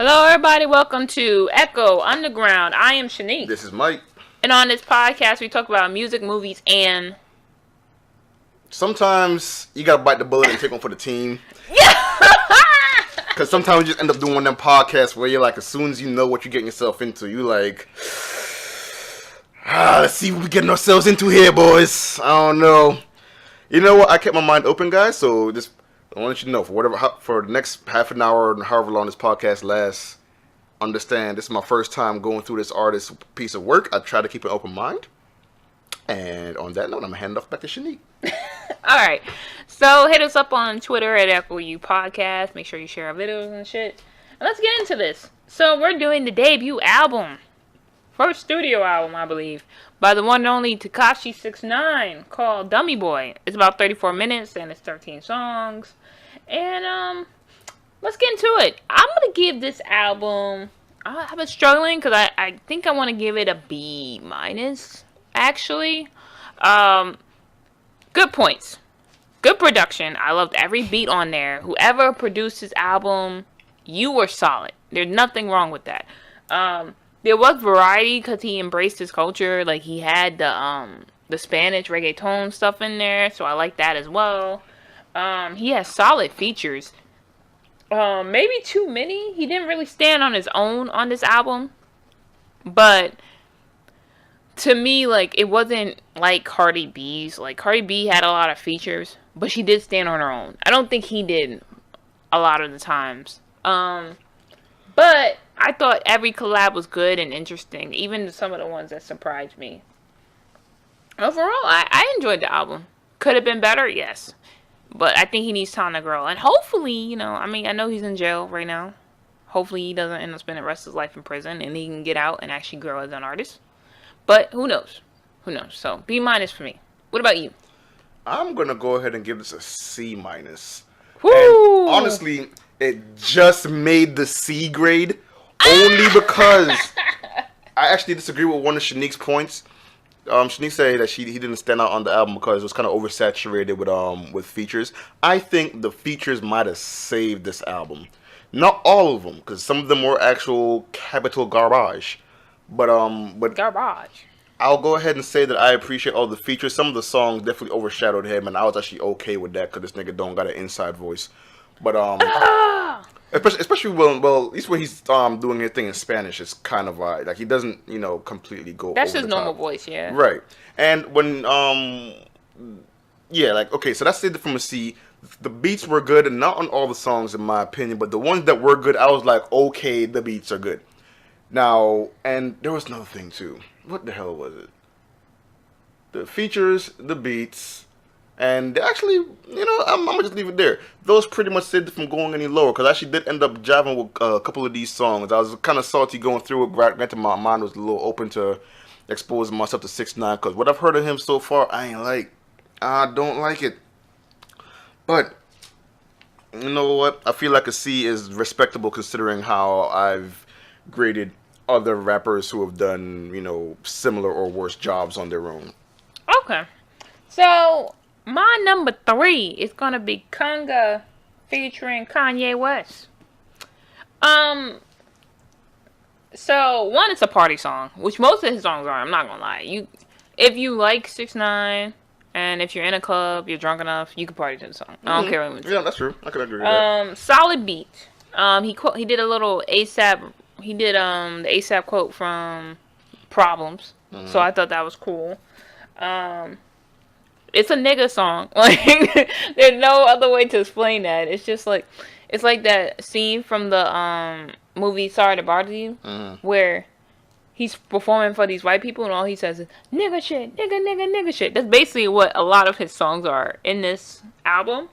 Hello, everybody. Welcome to Echo Underground. I am Shanique. This is Mike. And on this podcast, we talk about music, movies, and... Sometimes you gotta bite the bullet and take one for the team. Yeah! Because sometimes you just end up doing one of them podcasts where you're like, as soon as you know what you're getting yourself into, you like... let's see what we're getting ourselves into here, boys. I don't know. You know what? I kept my mind open, guys, so just... I want you to know, for the next half an hour and however long this podcast lasts, understand this is my first time going through this artist's piece of work. I try to keep an open mind. And on that note, I'm going to hand it off back to Shanique. Alright, so hit us up on Twitter at EchoU Podcast. Make sure you share our videos and shit. And let's get into this. So we're doing the debut album. First studio album, I believe, by the one and only Tekashi 6ix9ine called Dummy Boy. It's about 34 minutes and it's 13 songs. And let's get into it. I'm going to give this album... I've been struggling because I think I want to give it a B-, actually. Good points. Good production. I loved every beat on there. Whoever produced this album, you were solid. There's nothing wrong with that. There was variety because he embraced his culture. Like, he had the Spanish reggaeton stuff in there, so I like that as well. He has solid features. Maybe too many. He didn't really stand on his own on this album. But to me, like, it wasn't like Cardi B's. Like, Cardi B had a lot of features, but she did stand on her own. I don't think he did a lot of the times. But I thought every collab was good and interesting, even some of the ones that surprised me. Overall, I enjoyed the album. Could have been better, yes. But I think he needs time to grow. And hopefully, I know he's in jail right now. Hopefully he doesn't end up spending the rest of his life in prison and he can get out and actually grow as an artist. But who knows? Who knows? So, B- for me. What about you? I'm going to go ahead and give this a C-. Woo! And honestly, it just made the C grade only because I actually disagree with one of Shanique's points. Shanique said that he didn't stand out on the album because it was kind of oversaturated with features. I think the features might have saved this album. Not all of them, because some of them were actual capital garbage. But garbage. I'll go ahead and say that I appreciate all the features. Some of the songs definitely overshadowed him, and I was actually okay with that because this nigga don't got an inside voice. But especially when at least when he's doing his thing in Spanish, it's kind of like he doesn't completely go. That's over his the normal top. voice, yeah. Right, and when okay, so that's it from a C. The beats were good, and not on all the songs in my opinion, but the ones that were good, I was like, okay, the beats are good. Now, and there was another thing too. What the hell was it? The features, the beats, and actually, I'm gonna just leave it there. Those pretty much saved it from going any lower, because I actually did end up jiving with a couple of these songs. I was kind of salty going through it. Granted, my mind was a little open to exposing myself to 6ix9ine, because what I've heard of him so far, I don't like it. But you know what? I feel like a C is respectable considering how I've graded other rappers who have done, similar or worse jobs on their own. Okay. So, my number 3 is going to be Conga featuring Kanye West. So, one, it's a party song, which most of his songs are, I'm not going to lie. If you like 6ix9ine, and if you're in a club, you're drunk enough, you can party to the song. I don't care what Yeah, that's true. I could agree with that. Solid beat. He did a little ASAP. He did the ASAP quote from Problems. Mm-hmm. So I thought that was cool. It's a nigga song. Like, there's no other way to explain that. It's just like, it's like that scene from the movie Sorry to Bother You, where he's performing for these white people and all he says is nigga shit, nigga shit. That's basically what a lot of his songs are in this album.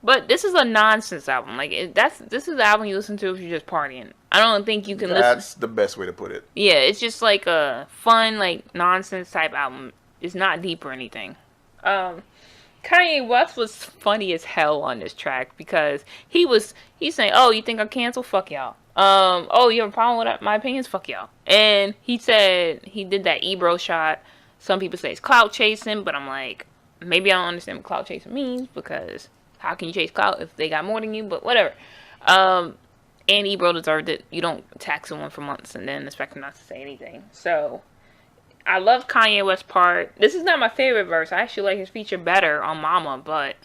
But this is a nonsense album. Like, this is the album you listen to if you're just partying. I don't think you can listen. That's the best way to put it. Yeah, it's just like a fun, like, nonsense type album. It's not deep or anything. Kanye West was funny as hell on this track because he's saying, oh, you think I'm canceled? Fuck y'all. Oh, you have a problem with my opinions? Fuck y'all. And he said he did that Ebro shot. Some people say it's clout chasing, but I'm like, maybe I don't understand what clout chasing means because how can you chase clout if they got more than you? But whatever. And Ebro deserved it. You don't tax someone for months and then expect them not to say anything. So, I love Kanye West's part. This is not my favorite verse. I actually like his feature better on Mama, but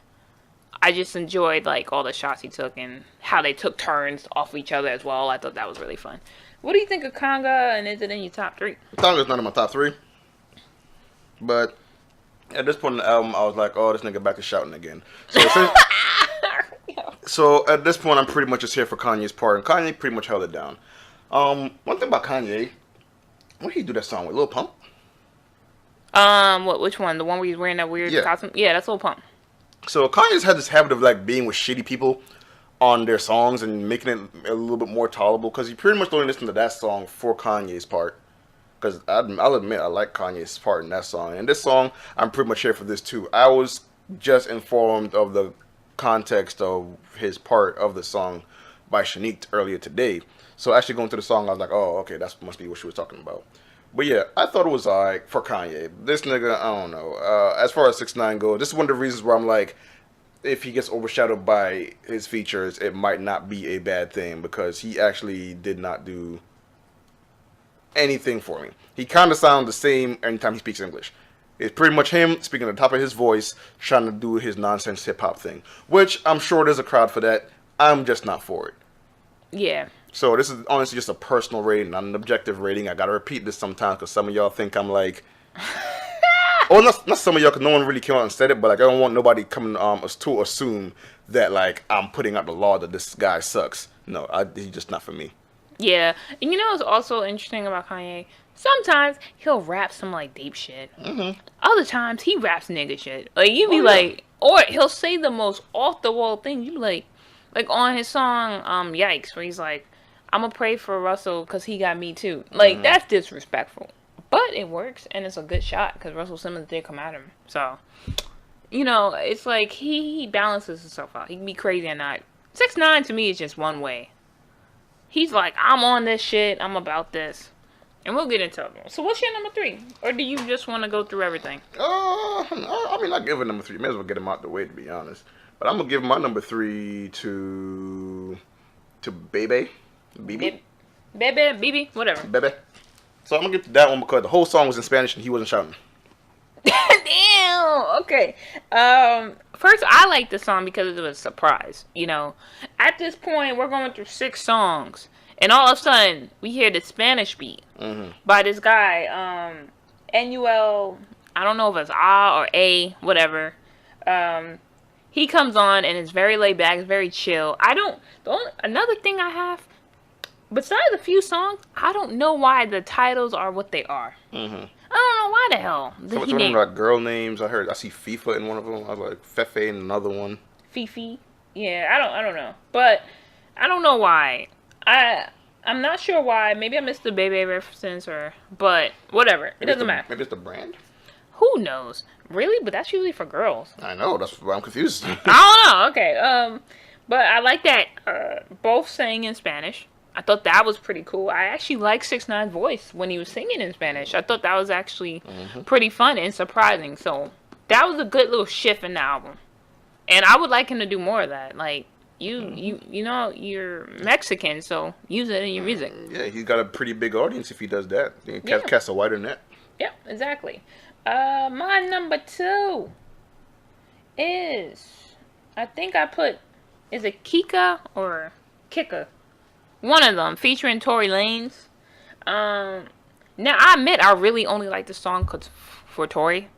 I just enjoyed like all the shots he took and how they took turns off each other as well. I thought that was really fun. What do you think of Conga, and is it in your top 3? Conga's not in my top 3. But at this point in the album, I was like, oh, this nigga back to shouting again. So at this point, I'm pretty much just here for Kanye's part, and Kanye pretty much held it down. One thing about Kanye, when did he do that song with Lil Pump? Which one? The one where he's wearing that weird costume? Yeah, that's Lil Pump. So Kanye's had this habit of like being with shitty people on their songs and making it a little bit more tolerable, because you pretty much only listen to that song for Kanye's part. Because I'll admit I like Kanye's part in that song, and this song I'm pretty much here for this too. I was just informed of the context of his part of the song by Shanique earlier today. So actually going through the song, I was like, oh, okay, that must be what she was talking about. But yeah, I thought it was alright for Kanye. This nigga, I don't know. As far as 6ix9ine goes, this is one of the reasons where I'm like, if he gets overshadowed by his features, it might not be a bad thing, because he actually did not do anything for me. He kind of sounds the same anytime he speaks English. It's pretty much him speaking at the top of his voice, trying to do his nonsense hip-hop thing. Which, I'm sure there's a crowd for that. I'm just not for it. Yeah. So this is honestly just a personal rating, not an objective rating. I gotta repeat this sometimes, because some of y'all think I'm like... oh, not some of y'all, because no one really came out and said it, but like I don't want nobody coming to assume that like I'm putting out the law that this guy sucks. No, he's just not for me. Yeah. And you know what's also interesting about Kanye? Sometimes he'll rap some like deep shit. Mm-hmm. Other times he raps nigga shit. Like you be like, or he'll say the most off the wall thing. You be like on his song Yikes, where he's like, I'm gonna pray for Russell because he got me too. Like that's disrespectful, but it works and it's a good shot because Russell Simmons did come at him. So you know, it's like he balances himself out. He can be crazy or not. 6ix9ine to me is just one way. He's like, I'm on this shit. I'm about this. And we'll get into it. So what's your number 3? Or do you just want to go through everything? I mean, I'll give it number 3. May as well get him out the way, to be honest. But I'm going to give my number 3 to Bebe. Bibi? Bebe, Bibi, whatever. Bebe. So I'm going to get to that one because the whole song was in Spanish and he wasn't shouting. Damn. Okay. First, I like the song because it was a surprise. You know, at this point, we're going through 6 songs, and all of a sudden, we hear the Spanish beat by this guy, Anuel. I don't know if it's A or A, whatever. He comes on and it's very laid back, it's very chill. Another thing I have, besides a few songs, I don't know why the titles are what they are. I don't know why the hell. Some of them are like girl names. I see FIFA in one of them. I was like Fefe in another one. Fifi. Yeah, I don't know. But I don't know why. I'm not sure why. Maybe I missed the Bebe reference but whatever. It doesn't matter. Maybe it's the brand? Who knows? Really? But that's usually for girls. I know, that's why I'm confused. I don't know. Okay. But I like that both sang in Spanish. I thought that was pretty cool. I actually liked 6ix9ine's voice when he was singing in Spanish. I thought that was actually pretty fun and surprising. So that was a good little shift in the album. And I would like him to do more of that. Like, you know, you're Mexican, so use it in your music. Yeah, he's got a pretty big audience if he does that. He casts a wider net. Yeah, exactly. My number 2 is, I think I put, is it Kika or Kika? One of them, featuring Tory Lanez. Now, I admit I really only like the song for Tory.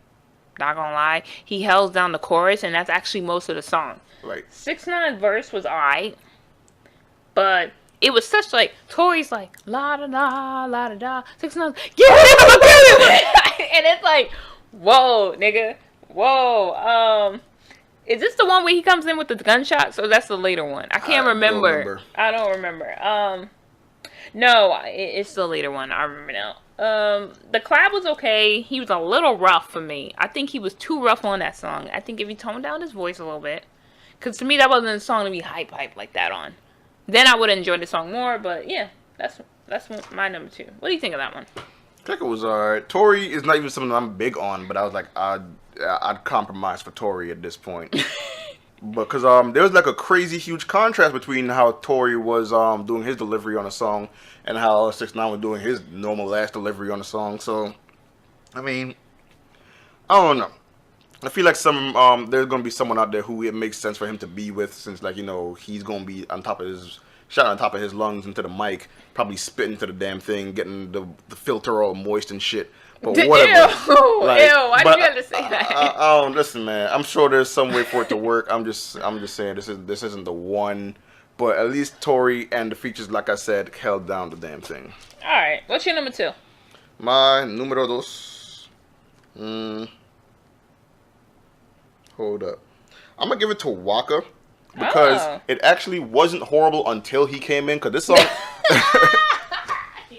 Not gonna lie. He held down the chorus, and that's actually most of the song. Right. 6ix9ine verse was alright. But it was such like, Tory's like, la da da, la da da. 6ix9ine's, and it's like, whoa, nigga. Whoa. Is this the one where he comes in with the gunshots, or that's the later one? I can't remember. I don't remember. No, it's the later one. I remember now. The collab was okay. He was a little rough for me. I think he was too rough on that song. I think if he toned down his voice a little bit, because to me that wasn't a song to be hype like that on. Then I would have enjoyed the song more. But yeah, that's my number 2. What do you think of that one? I think it was alright. Tory is not even something I'm big on, but I was like, I'd compromise for Tory at this point. Because there was like a crazy huge contrast between how Tory was doing his delivery on a song and how 6ix9ine was doing his normal ass delivery on a song. So, I mean, I don't know. I feel like there's gonna be someone out there who it makes sense for him to be with, since like he's gonna be on top of his shouting on top of his lungs into the mic, probably spitting to the damn thing, getting the filter all moist and shit. But whatever. Ew, like, ew. Why did you have to say that? I don't listen, man. I'm sure there's some way for it to work. I'm just saying this isn't the one. But at least Tory and the features, like I said, held down the damn thing. All right, what's your number 2? My número dos. Hold up. I'm gonna give it to Waka because it actually wasn't horrible until he came in. Cause this song.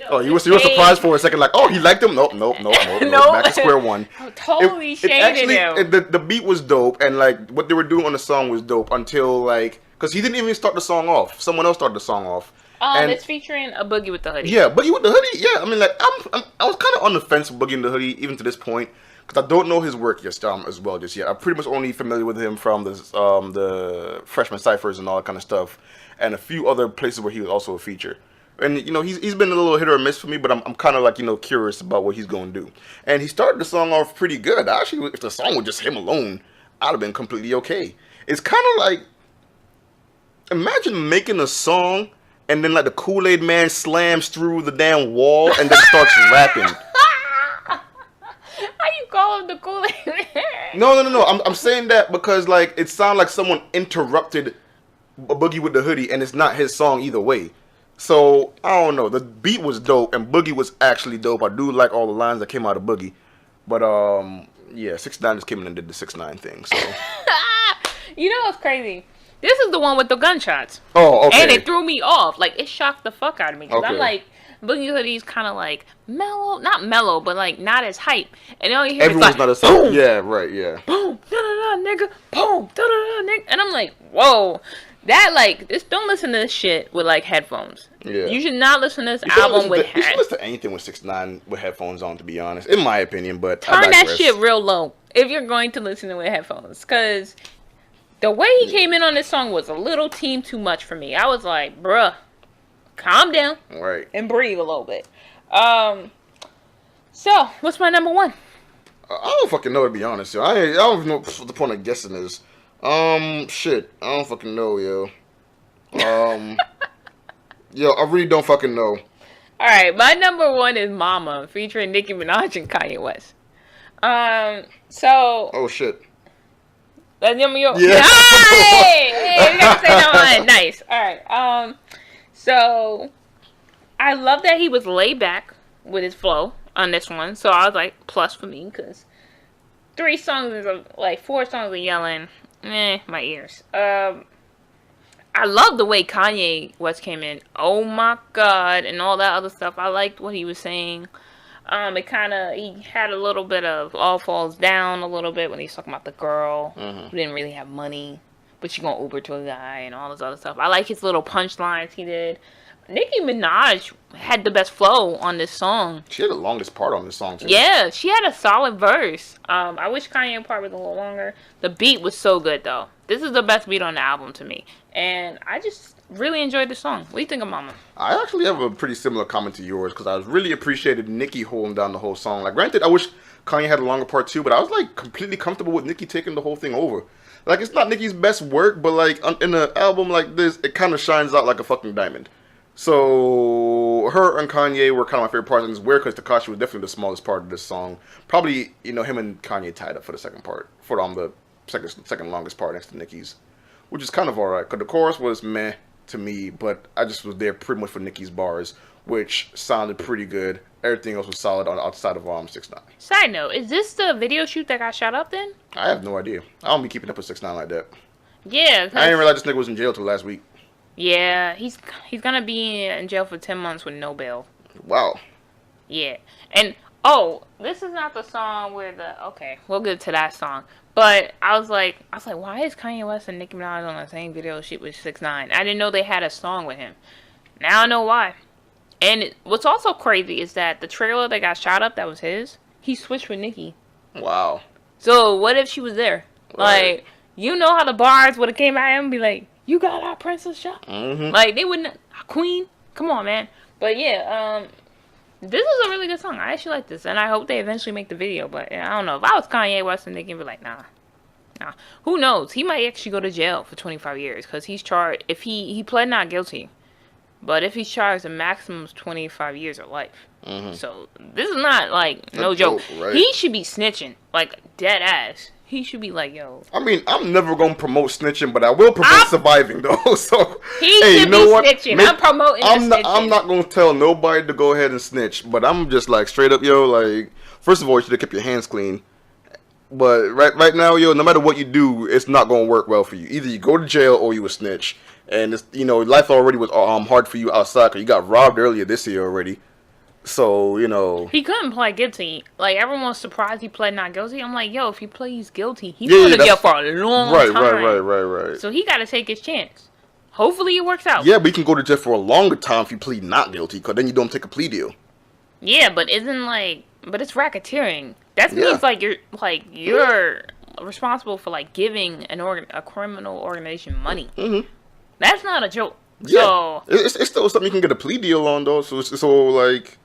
Oh, you were surprised for a second, like, oh, he liked him? Nope. Back to square one. I'm totally shaded him. The beat was dope, and like what they were doing on the song was dope until like, cause he didn't even start the song off. Someone else started the song off. And it's featuring a Boogie with the Hoodie. Yeah, Boogie with the Hoodie. Yeah, I mean, like, I was kind of on the fence with Boogie and the Hoodie even to this point, because I don't know his work as well just yet. I'm pretty much only familiar with him from the Freshman Cyphers and all that kind of stuff, and a few other places where he was also a feature. And he's been a little hit or miss for me, but I'm kind of like curious about what he's going to do. And he started the song off pretty good. Actually, if the song was just him alone, I'd have been completely okay. It's kind of like, imagine making a song and then like the Kool-Aid man slams through the damn wall and then starts rapping. How you call him the Kool-Aid man? No. I'm saying that because like it sounded like someone interrupted a Boogie with the Hoodie, and it's not his song either way. So, I don't know. The beat was dope, and Boogie was actually dope. I do like all the lines that came out of Boogie. But, yeah, 6ix9ine just came in and did the 6ix9ine thing, so. You know what's crazy? This is the one with the gunshots. Oh, okay. And it threw me off. Like, it shocked the fuck out of me. Because Okay. I'm like, Boogie Hoodie's kind of like mellow. Not mellow, but like not as hype. And all you hear Everyone's is not like, as hype. boom, Yeah, right, yeah. boom, da-da-da, nigga, boom, da-da-da, nigga. And I'm like, whoa. That, like, just don't listen to this shit with, like, headphones. Yeah. You should not listen to this album with You should listen to anything with 6ix9ine with headphones on, to be honest, in my opinion, but I Turn that digress. shit real low if you're going to listen to it with headphones. Because the way he came in on this song was a little team too much for me. I was like, bruh, calm down. Right. And breathe a little bit. So, what's my number 1? I don't fucking know, to be honest, yo. I don't even know what the point of guessing is. Shit. I don't fucking know, yo. Yo, I really don't fucking know. Alright, my number 1 is Mama, featuring Nicki Minaj and Kanye West. So... Oh, shit. That's number your... Yeah. Hey, you gotta say that one. Nice. Alright, so... I love that he was laid back with his flow on this one. So I was like, plus for me, because 4 songs of yelling... my ears. I love the way Kanye West came in. Oh my god, and all that other stuff. I liked what he was saying. He had a little bit of all falls down a little bit when he's talking about the girl who didn't really have money, but she gonna Uber to a guy and all this other stuff. I like his little punchlines he did. Nicki Minaj had the best flow on this song. She had the longest part on this song, too. Yeah, she had a solid verse. I wish Kanye part was a little longer. The beat was so good, though. This is the best beat on the album to me. And I just really enjoyed the song. What do you think of Mama? I actually have a pretty similar comment to yours, because I really appreciated Nicki holding down the whole song. Like, granted, I wish Kanye had a longer part, too, but I was, like, completely comfortable with Nicki taking the whole thing over. Like, it's not Nicki's best work, but, like, in an album like this, it kind of shines out like a fucking diamond. So, her and Kanye were kind of my favorite parts, and it's weird because Tekashi was definitely the smallest part of this song. Probably, him and Kanye tied up for the second part, for the second longest part next to Nicki's, which is kind of alright, because the chorus was meh to me, but I just was there pretty much for Nicki's bars, which sounded pretty good. Everything else was solid outside of 6ix9ine. Side note, is this the video shoot that got shot up then? I have no idea. I don't be keeping up with 6ix9ine like that. Yeah. I didn't realize this nigga was in jail till last week. Yeah, he's gonna be in jail for 10 months with no bail. Wow. Yeah. And, this is not the song where okay, we'll get to that song. But I was like, why is Kanye West and Nicki Minaj on the same video shoot with 6ix9ine? I didn't know they had a song with him. Now I know why. And what's also crazy is that the trailer that got shot up, that was his, he switched with Nicki. Wow. So what if she was there? Right. Like, You know how the bars would have came at him and be like, "You got our princess shot." Mm-hmm. Like they wouldn't. Queen, come on, man. But yeah, this is a really good song. I actually like this, and I hope they eventually make the video. But yeah, I don't know. If I was Kanye West, and they can be like, nah. Who knows? He might actually go to jail for 25 years because he's charged. If he pled not guilty, but if he's charged, the maximum is 25 years of life. Mm-hmm. So this is not like no joke. Right? He should be snitching, like dead ass. He should be like, yo. I mean, I'm never gonna promote snitching, but I will promote surviving though. So he hey, should you know be what? snitching. I'm promoting. I'm not gonna tell nobody to go ahead and snitch, but I'm just like straight up, yo. Like, first of all, you should have kept your hands clean. But right now, yo, no matter what you do, it's not gonna work well for you. Either you go to jail or you a snitch, and it's, you know, life already was hard for you outside because you got robbed earlier this year already. So, you know, he couldn't play guilty. Like everyone was surprised he pled not guilty. I'm like, yo, if he plays guilty, he's going to jail for a long time. Right. So he got to take his chance. Hopefully it works out. Yeah, but you can go to jail for a longer time if you plead not guilty, because then you don't take a plea deal. Yeah, but it's racketeering. That means you're responsible for like giving a criminal organization money. Mm-hmm. That's not a joke. Yeah, so, it's still something you can get a plea deal on though. So like.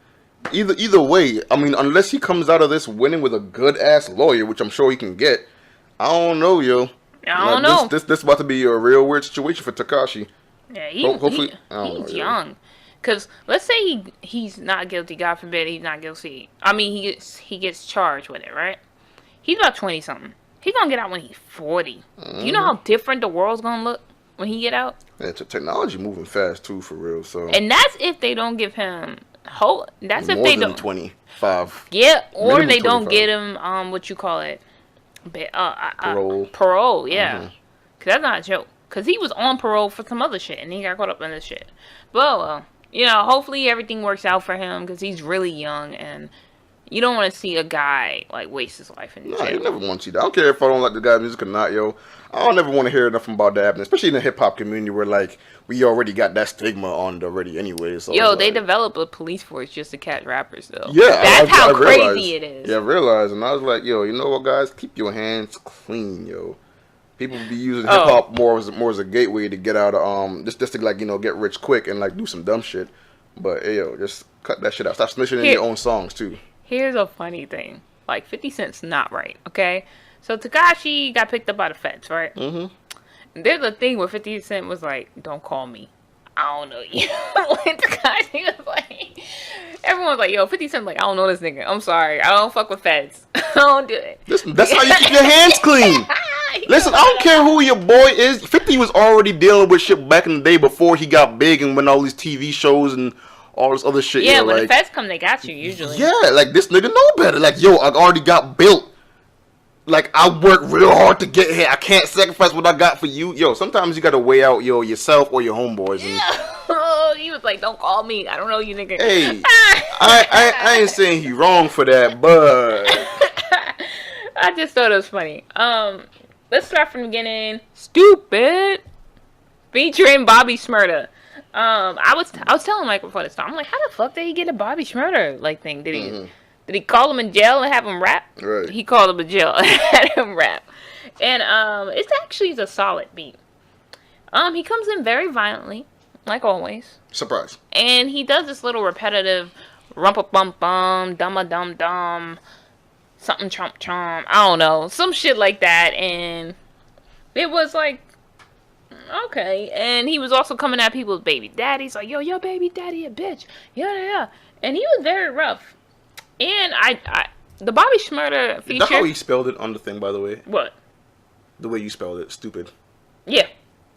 Either way, I mean, unless he comes out of this winning with a good ass lawyer, which I'm sure he can get, I don't know, yo. I don't know. This about to be a real weird situation for Tekashi. Yeah, hopefully he's young. Cause let's say he's not guilty. God forbid he's not guilty. I mean, he gets charged with it, right? He's about 20 something. He's gonna get out when he's 40. Do you know how different the world's gonna look when he get out? Yeah, technology moving fast too, for real. So. And that's if they don't give him. That's if more they than don't 25. Yeah, or minimum they don't 25. get him what you call it, Parole. Parole, yeah. Mm-hmm. Cause that's not a joke. Cause he was on parole for some other shit, and he got caught up in this shit. Well, you know, hopefully everything works out for him, cause he's really young, and you don't want to see a guy like waste his life in jail. Nah, you never want to see that. I don't care if I don't like the guy's music or not, yo. I don't ever want to hear nothing about that happening, especially in the hip hop community where like we already got that stigma on it already anyway. So yo, they like, develop a police force just to catch rappers though. Yeah, that's how crazy realized. it is. Yeah, I realized, and I was like, yo, you know what, guys, keep your hands clean, yo. People be using hip hop more as a gateway to get out of just to like, you know, get rich quick and like do some dumb shit. But hey, yo, just cut that shit out. Stop snitching in your own songs too. Here's a funny thing. Like 50 Cent's not right, okay? So Tekashi got picked up by the feds, right? Mm-hmm. There's a thing where 50 Cent was like, "Don't call me. I don't know you." When Tekashi was like, everyone's like, "Yo, 50 Cent like, I don't know this nigga. I'm sorry. I don't fuck with feds. I don't do it." Listen, that's how you keep your hands clean. Listen, I don't care who your boy is. 50 was already dealing with shit back in the day before he got big and went all these TV shows and all this other shit. Yeah, yo, when like, the feds come, they got you usually. Yeah, like this nigga know better. Like, yo, I already got built. Like, I worked real hard to get here. I can't sacrifice what I got for you. Yo, sometimes you gotta weigh out, yo, yourself or your homeboys. And, yeah. He was like, "Don't call me. I don't know you, nigga." hey, I ain't saying he wrong for that, but I just thought it was funny. Let's start from the beginning. Stupid. Featuring Bobby Shmurda. I was telling Mike before this time, I'm like, how the fuck did he get a Bobby Shmurda like thing? Did he call him in jail and have him rap? Right. He called him in jail and had him rap. And it's a solid beat. He comes in very violently, like always. surprise. And he does this little repetitive rumpa-bum-bum, dumma-dum-dum, something chomp-chomp, I don't know, some shit like that. And it was like, okay. And he was also coming at people's baby daddies, like, yo, your baby daddy a bitch. Yeah. And he was very rough. And the Bobby Shmurda feature. Is that how he spelled it on the thing, by the way? What? The way you spelled it, stupid. Yeah.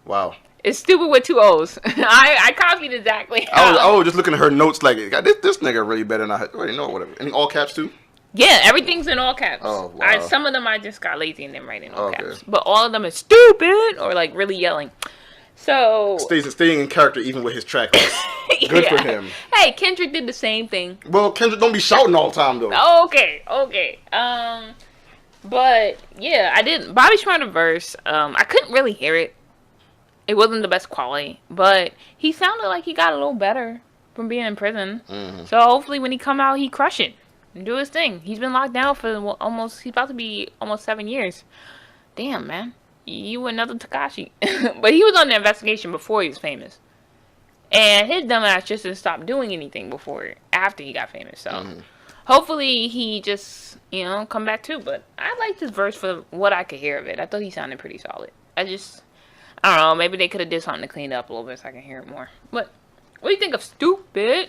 Wow. It's stupid with 2 O's. I copied exactly. I was just looking at her notes like, this nigga really better than I already know, whatever. In all caps too? Yeah, everything's in all caps. Oh, wow. Some of them I just got lazy and didn't write in all Okay. caps. But all of them is stupid or like really yelling. So Staying in character even with his track list. Good for him. Hey, Kendrick did the same thing. Well, Kendrick don't be shouting all the time though. Okay. But yeah, I didn't. Bobby Shmurda verse. I couldn't really hear it. It wasn't the best quality, but he sounded like he got a little better from being in prison. Mm-hmm. So hopefully, when he come out, he crush it and do his thing. He's been locked down for he's about to be almost 7 years. Damn, man. you another Tekashi. But he was on the investigation before he was famous. And his dumbass just didn't stop doing anything after he got famous. So hopefully he just, come back too. But I liked his verse for what I could hear of it. I thought he sounded pretty solid. I don't know, maybe they could have did something to clean it up a little bit so I can hear it more. But what do you think of Stupid?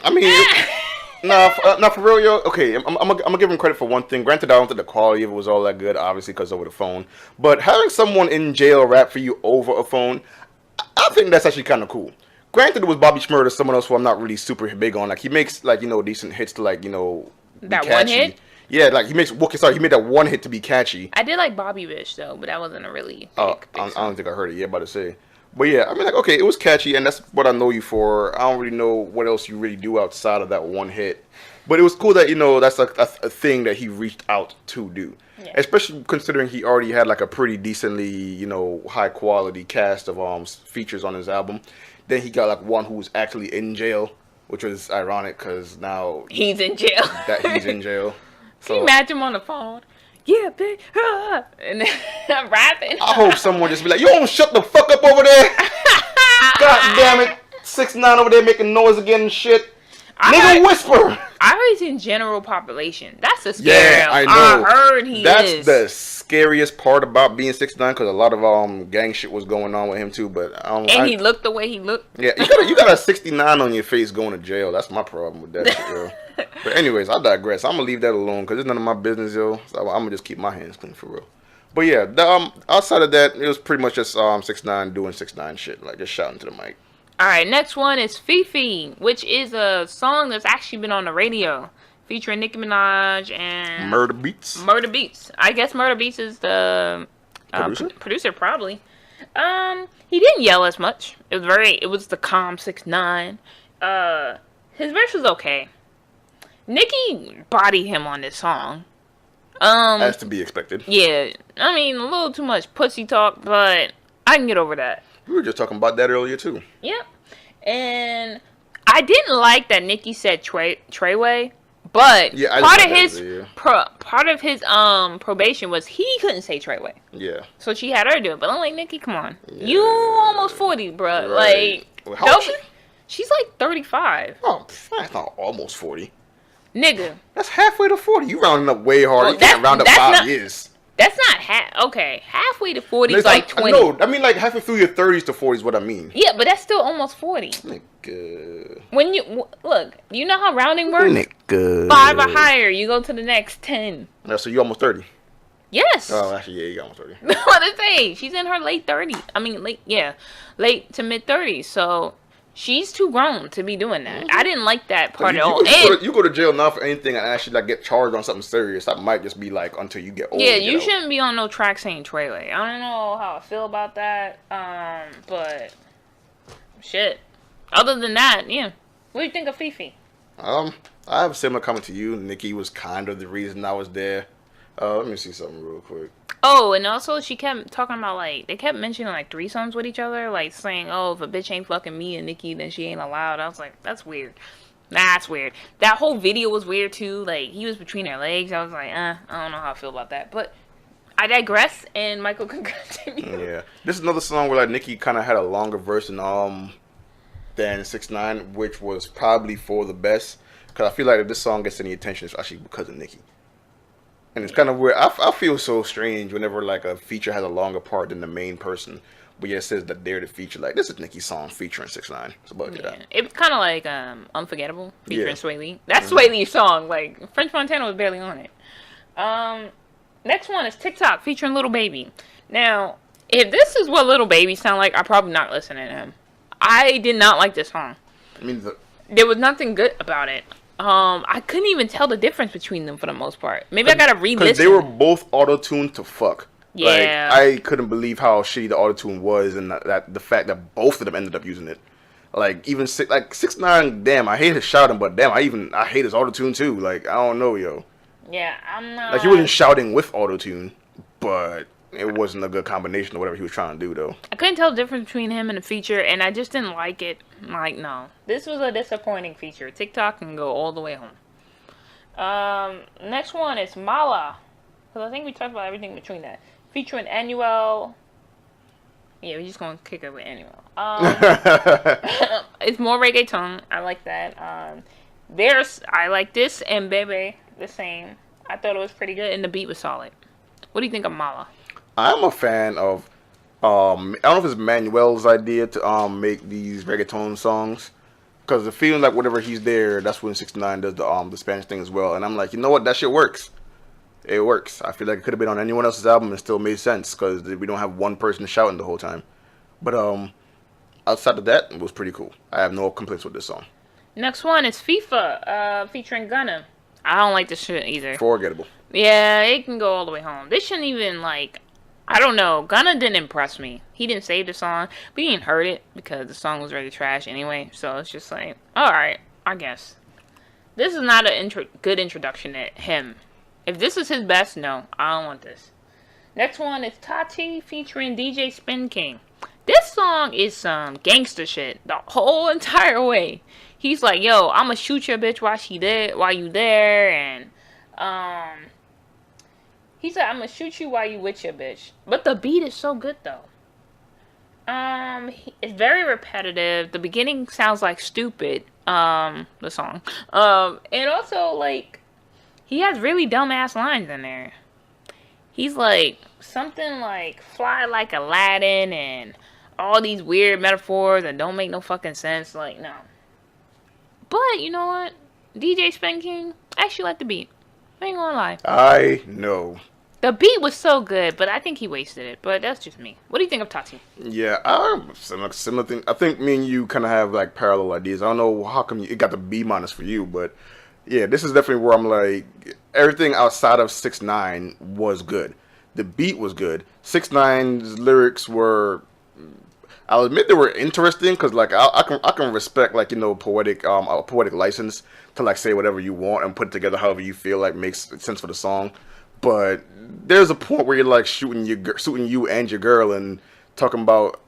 I mean, no, for real, yo. Okay, I'm gonna give him credit for one thing. Granted, I don't think the quality of it was all that good, obviously, because over the phone. But having someone in jail rap for you over a phone, I think that's actually kind of cool. Granted, it was Bobby Shmurda, someone else who I'm not really super big on. Like, he makes, like, decent hits to, like, be that catchy. One hit? Yeah, like, he made that one hit to be catchy. I did like Bobby Bish, though, but that wasn't a really big I don't think I heard it yet, about to say. But yeah, I mean, like, okay, it was catchy, and that's what I know you for. I don't really know what else you really do outside of that one hit. But it was cool that, that's a thing that he reached out to do. Yeah. Especially considering he already had, like, a pretty decently, high-quality cast of features on his album. Then he got, like, one who was actually in jail, which was ironic, because now... He's in jail. He's in jail. Can you imagine him on the phone? Yeah, bitch. And then I'm rapping. I hope someone just be like, yo, don't shut the fuck up over there. God damn it. 6ix9ine over there making noise again and shit. Nigga whisper. I heard he's in general population. That's the scary. Yeah, I know. I heard That's the scariest part about being 6ix9ine, because a lot of gang shit was going on with him too. But he looked the way he looked. Yeah, you got a 69 on your face going to jail. That's my problem with that shit, yo. But anyways, I digress. I'm gonna leave that alone because it's none of my business, yo. So I'm gonna just keep my hands clean for real. But yeah, outside of that, it was pretty much just 6ix9ine doing 6ix9ine shit, like just shouting to the mic. All right, next one is Fifi, which is a song that's actually been on the radio, featuring Nicki Minaj and Murder Beats. Murder Beats. I guess Murder Beats is the producer, probably. He didn't yell as much. It was the calm 6ix9ine. His verse was okay. Nicki bodied him on this song. As to be expected. Yeah, I mean, a little too much pussy talk, but I can get over that. We were just talking about that earlier too. Yep. And I didn't like that Nicki said Treyway, but yeah, part of his probation was he couldn't say Treyway. Yeah. So she had her do it. But I'm like, Nicki, come on. Yeah. You almost 40, bro. Right. Like, how old is she? She's like 35. Oh, that's not almost 40. Nigga. That's halfway to 40. You rounding up way hard. You can't round up 5 years. That's not halfway to 40 is like 20. No, I mean like halfway through your 30s to 40 is what I mean. Yeah, but that's still almost 40. Nigga. When you look, you know how rounding works? Nigga. 5 or higher, you go to the next 10. Yeah, so you almost 30. Yes. Oh, actually, yeah, you got almost 30. What to say? She's in her late 30s. I mean, late to mid 30s. So she's too grown to be doing that. I didn't like that part at all. You go to jail now for anything and actually like get charged on something serious. That might just be like until you get older. Yeah, you shouldn't be on no track saying Treyway. I don't know how I feel about that. But shit. Other than that, yeah. What do you think of Fifi? I have a similar comment to you. Nicki was kind of the reason I was there. Let me see something real quick. Oh, and also she kept talking about they kept mentioning threesomes with each other, saying, oh, if a bitch ain't fucking me and Nicki, then she ain't allowed. I was like, that's weird. That's weird. That whole video was weird too. He was between her legs. I was like, I don't know how I feel about that. But I digress, and Michael can continue. Yeah, this is another song where Nicki kind of had a longer verse than 6ix9ine, which was probably for the best. Because I feel like if this song gets any attention, it's actually because of Nicki. And it's kind of weird. I feel so strange whenever a feature has a longer part than the main person, but yet it says that they're the feature. This is Nicki's song featuring 6ix9ine. It's about that. It's kind of like Unforgettable featuring Sway Lee. That's Sway Lee's song. French Montana was barely on it. Next one is TikTok featuring Lil Baby. Now, if this is what Lil Baby sound like, I'm probably not listening to him. I did not like this song. I mean, there was nothing good about it. I couldn't even tell the difference between them for the most part. Maybe I gotta re-listen. Because they were both auto-tuned to fuck. Yeah. I couldn't believe how shitty the auto-tune was, and that the fact that both of them ended up using it. Even 6ix9ine, damn, I hate his shouting, but damn, I hate his auto-tune too. I don't know, yo. Yeah, I'm not. He wasn't shouting with auto-tune, but it wasn't a good combination of whatever he was trying to do, though. I couldn't tell the difference between him and the feature, and I just didn't like it. No. This was a disappointing feature. TikTok can go all the way home. Next one is Mala. Because I think we talked about everything between that. featuring Annuel. Yeah, we're just gonna kick it with Annuel. It's more reggaeton. I like that. I like this and Bebe the same. I thought it was pretty good and the beat was solid. What do you think of Mala? I'm a fan of. I don't know if it's Manuel's idea to make these reggaeton songs, because the feeling like whenever he's there, that's when 6ix9ine does the Spanish thing as well. And I'm like, you know what, that shit works. It works. I feel like it could have been on anyone else's album and still made sense because we don't have one person shouting the whole time. But outside of that, it was pretty cool. I have no complaints with this song. Next one is FIFA featuring Gunna. I don't like this shit either. Forgettable. Yeah, it can go all the way home. This shouldn't even like. I don't know. Gunna didn't impress me. He didn't save the song, but he didn't hurt it because the song was really trash anyway. So it's just like, all right, I guess. This is not a good introduction to him. If this is his best, no, I don't want this. Next one is Tati featuring DJ Spin King. This song is some gangster shit the whole entire way. He's like, yo, I'ma shoot your bitch while you there, and he said, I'm gonna shoot you while you with your bitch. But the beat is so good though. It's very repetitive. The beginning sounds like Stupid, the song. And also like he has really dumbass lines in there. He's like something like fly like Aladdin and all these weird metaphors that don't make no fucking sense. Like, no. But you know what? DJ Spin King, I actually like the beat. I ain't gonna lie. I know. The beat was so good, but I think he wasted it. But that's just me. What do you think of Tati? Yeah, similar thing. I think me and you kind of have like parallel ideas. I don't know how come it got the B- for you, but yeah, this is definitely where I'm like, everything outside of 6ix9ine was good. The beat was good. 6ix9ine's lyrics were, I'll admit they were interesting because like I can respect like, you know, poetic a poetic license to like say whatever you want and put it together however you feel like makes sense for the song. But there's a point where you're like shooting you and your girl and talking about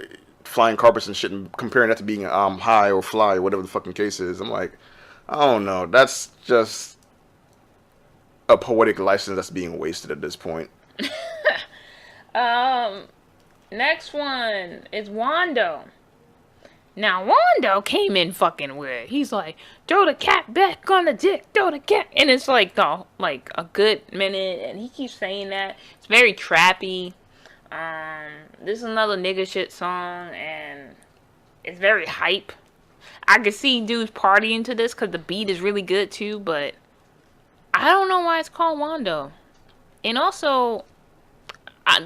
flying carpets and shit and comparing that to being high or fly or whatever the fucking case is. I'm like, I don't know. That's just a poetic license that's being wasted at this point. Next one is Wando. Now Wando came in fucking weird. He's like, throw the cat back on the dick, throw the cat, and it's like a good minute, and he keeps saying that. It's very trappy. This is another nigga shit song, and it's very hype. I could see dudes partying to this because the beat is really good too, but I don't know why it's called Wando. And also,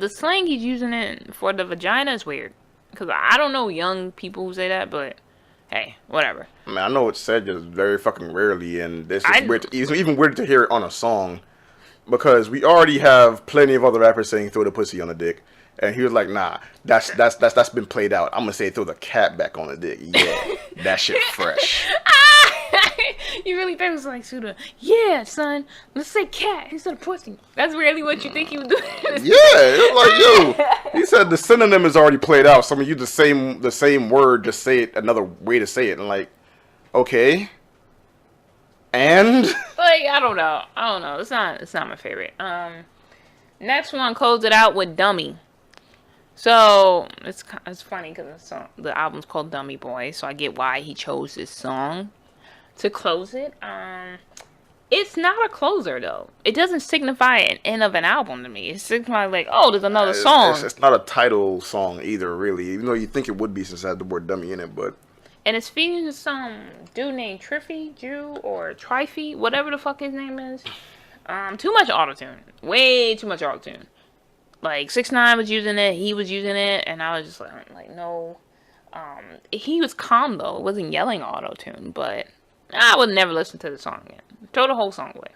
the slang he's using it for the vagina is weird. Because I don't know young people who say that, but hey, whatever. I mean, I know it's said just very fucking rarely, and this is weird. It's even weird to hear it on a song, because we already have plenty of other rappers saying "throw the pussy on the dick," and he was like, "Nah, that's been played out. I'm gonna say throw the cat back on the dick." Yeah, that shit fresh. You really think it was like, Suda, yeah, son, let's say cat instead of pussy. That's really what you think he would do. Yeah, it was like, yo, he said the synonym is already played out. So I'm gonna use the same word, just say it another way to say it. And like, okay, and like, I don't know. It's not my favorite. Next one, close it out with Dummy. So it's funny because the album's called Dummy Boy, so I get why he chose this song to close it. It's not a closer though. It doesn't signify an end of an album to me. It signifies like, oh, there's another song. It's not a title song either, really. Even though you think it would be since it had the word dummy in it, but. And it's featuring some dude named Triffy, Drew, or Trify, whatever the fuck his name is. Too much autotune. Way too much autotune. Like 6ix9ine was using it, he was using it, and I was just like no. He was calm though. It wasn't yelling autotune, but I would never listen to the song again. Throw the whole song away.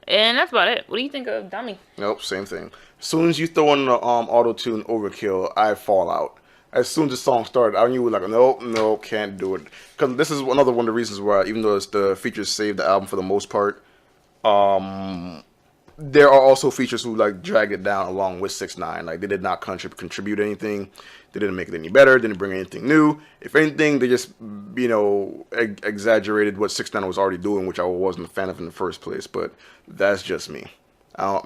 And that's about it. What do you think of Dummy? Nope, same thing. As soon as you throw in the auto-tune overkill, I fall out. As soon as the song started, I knew like, nope, can't do it. Because this is another one of the reasons why, even though the features saved the album for the most part, there are also features who like dragged it down along with 6ix9ine. Like they did not contribute anything. They didn't make it any better. Didn't bring anything new. If anything, they just exaggerated what 6ix9ine was already doing, which I wasn't a fan of in the first place. But that's just me.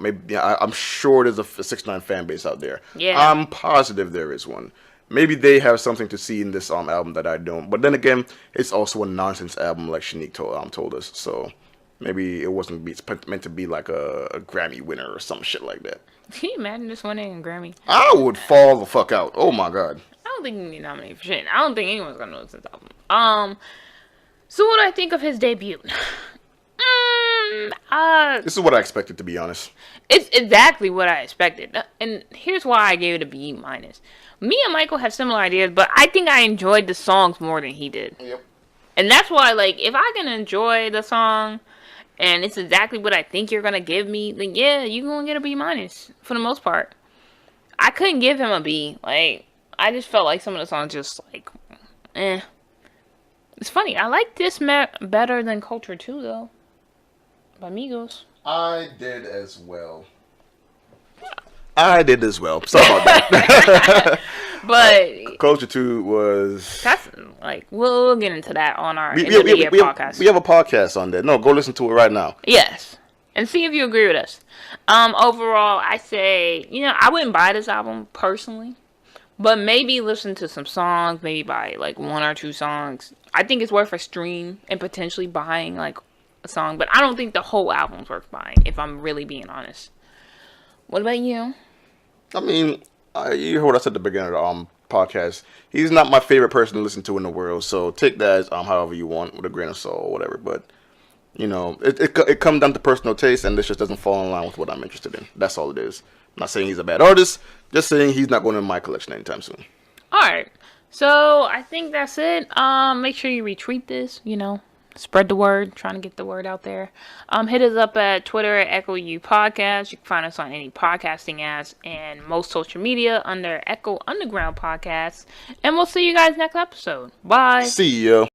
Maybe I'm sure there's a 6ix9ine fan base out there. Yeah. I'm positive there is one. Maybe they have something to see in this album that I don't. But then again, it's also a nonsense album, like Shanique told us. So maybe it wasn't meant to be like a Grammy winner or some shit like that. Can you imagine this winning a Grammy? I would fall the fuck out. Oh my god. I don't think he can be nominated for shit. I don't think anyone's gonna notice this album. So what do I think of his debut? This is what I expected, to be honest. It's exactly what I expected. And here's why I gave it a B minus. Me and Michael have similar ideas, but I think I enjoyed the songs more than he did. Yep. And that's why, like, if I can enjoy the song and it's exactly what I think you're gonna give me, then yeah, you're gonna get a B minus for the most part. I couldn't give him a B. Like, I just felt like some of the songs just like, eh. It's funny. I like this better than Culture 2 though, by Migos. I did as well. Sorry about that. But Culture 2 was... that's like we'll get into that on our end of the year podcast. We have a podcast on that. No, go listen to it right now. Yes, and see if you agree with us. Overall, I say I wouldn't buy this album personally, but maybe listen to some songs, maybe buy like one or two songs. I think it's worth a stream and potentially buying like a song, but I don't think the whole album's worth buying. If I'm really being honest. What about you? I mean, you heard what I said at the beginning of the podcast. He's not my favorite person to listen to in the world, so take that as however you want, with a grain of salt or whatever. But it comes down to personal taste, and this just doesn't fall in line with what I'm interested in. That's all it is. I'm not saying he's a bad artist, just saying he's not going in my collection anytime soon. All right, so I think that's it. Make sure you retweet this. Spread the word, trying to get the word out there. Hit us up at Twitter at Echo U Podcast. You can find us on any podcasting apps and most social media under Echo Underground Podcast. And we'll see you guys next episode. Bye. See ya.